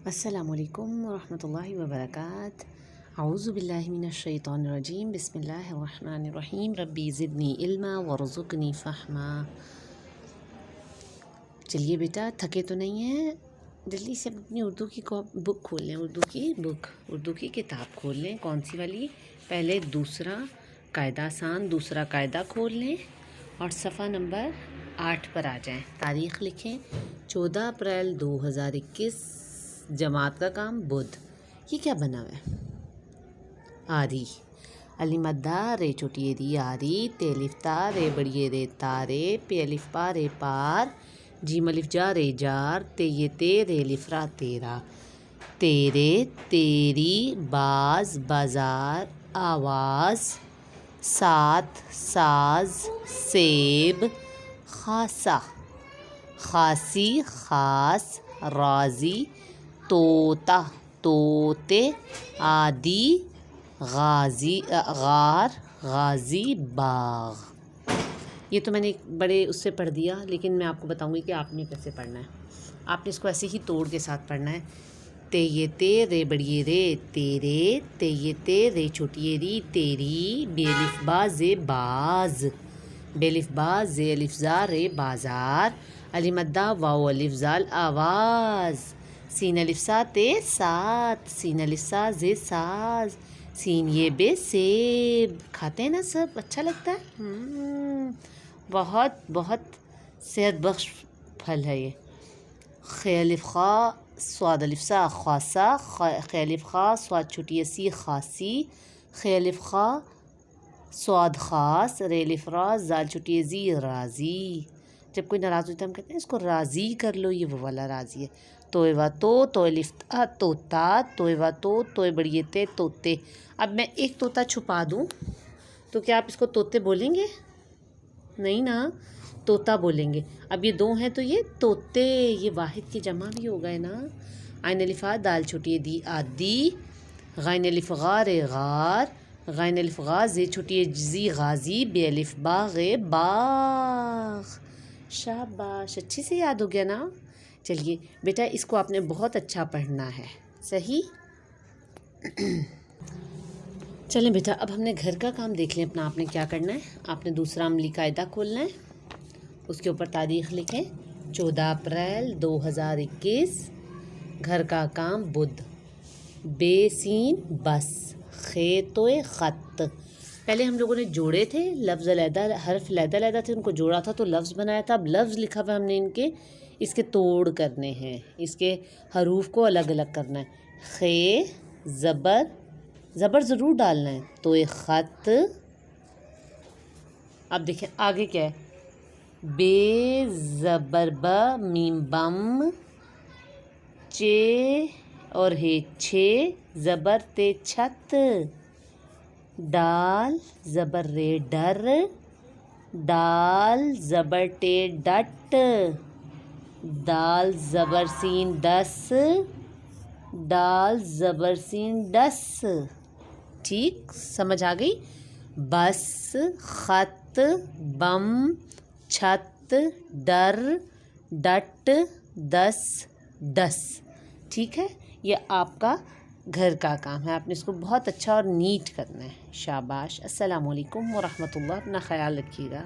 السلام علیکم ورحمۃ اللہ وبرکاتہ۔ اعوذ باللہ من الشیطان الرجیم، بسم اللہ الرحمن الرحیم، ربی زدنی علما ورزقنی فہما۔ چلیے بیٹا، تھکے تو نہیں ہیں؟ جلدی سے اپنی اردو کی بک کھول لیں، اردو کی کتاب کھول لیں۔ کون سی والی؟ پہلے دوسرا قاعدہ آسان، دوسرا قاعدہ کھول لیں اور صفحہ نمبر 8 پر آ جائیں۔ تاریخ لکھیں 14 اپریل 2021، جماعت کا کام بدھ۔ یہ کیا بنا ہوا ہے؟ آری، علی مدہ رے چھوٹی ری آری، تے الف تا رے بڑی رے تارے، پے الف پا رے پار، جیم الف جا رے جار، تے یہ تے رے الف را تیرا، تیرے تیری، باز بازار، آواز، ساتھ ساز، سیب، خاصا خاصی، خاص، راضی، طوطا طوطے، عادی، غازی غار، غازی باغ۔ یہ تو میں نے بڑے اس سے پڑھ دیا، لیکن میں آپ کو بتاؤں گی کہ آپ نے کیسے پڑھنا ہے۔ آپ نے اس کو ایسے ہی توڑ کے ساتھ پڑھنا ہے۔ تے یہ تے رے بڑی رے تیرے، تے یہ تے رے چھوٹی ری تیری، بے الف با زے باز، بے الف با زے الف زا رے بازار، علی مدہ واو الف زال آواز، سین الف سا تے سات، سین الف سا زے ساز، سین یہ بے سیب۔ کھاتے ہیں نا سب؟ اچھا لگتا ہے؟ بہت بہت صحت بخش پھل ہے یہ۔ خے الف خا صاد الف سا خاصا، خے الف خا صاد چھوٹی سی خاصی، خے الف خا صاد خاص، رے الف را زال چھوٹی زی راضی۔ جب کوئی ناراض ہوتا ہے ہم کہتے ہیں اس کو راضی کر لو، یہ وہ والا راضی ہے۔ توئے و تو الف تا توتا، توئے و توئے بڑی تے توتے۔ اب میں ایک طوطا چھپا دوں تو کیا آپ اس کو طوطے بولیں گے؟ نہیں نا، طوطا بولیں گے۔ اب یہ دو ہیں تو یہ طوطے، یہ واحد کی جمع بھی ہو گئے نا۔ عین الف آ دال چھوٹی دی آدی، غین الف غا رے غار، غین الف غا زے چھوٹی زی غازی، بے الف باغ باغ۔ شاباش، اچھے سے یاد ہو گیا نا۔ چلیے بیٹا، اس کو آپ نے بہت اچھا پڑھنا ہے، صحیح؟ چلیں بیٹا، اب ہم نے گھر کا کام دیکھ لیں اپنا۔ آپ نے کیا کرنا ہے؟ آپ نے دوسرا عملی قاعدہ کھولنا ہے، اس کے اوپر تاریخ لکھیں 14 اپریل 2021، گھر کا کام بدھ، بے سین بس، خے توئے خط۔ پہلے ہم لوگوں نے جوڑے تھے، لفظ علیحدہ، حرف علیحدہ علیحدہ تھے، ان کو جوڑا تھا تو لفظ بنایا تھا۔ اب لفظ لکھا ہوا ہم نے اس کے توڑ کرنے ہیں، اس کے حروف کو الگ الگ کرنا ہے۔ خے زبر ضرور ڈالنا ہے، توئے خط۔ اب دیکھیں آگے کیا ہے؟ بے زبر ب میم بم، چے اور ہے چھے، زبر تے چھت، ڈال زبر رے ڈر، ڈال زبر ٹے ڈٹ، دال زبر سین دس، ڈال زبر سین ڈس۔ ٹھیک سمجھ آ گئی؟ بس، خط، بم، چھت، ڈر، ڈٹ، دس، ڈس۔ ٹھیک ہے، یہ آپ کا گھر کا کام ہے، آپ نے اس کو بہت اچھا اور نیٹ کرنا ہے۔ شاباش۔ السلام علیکم ورحمۃ اللہ، اپنا خیال رکھیے گا۔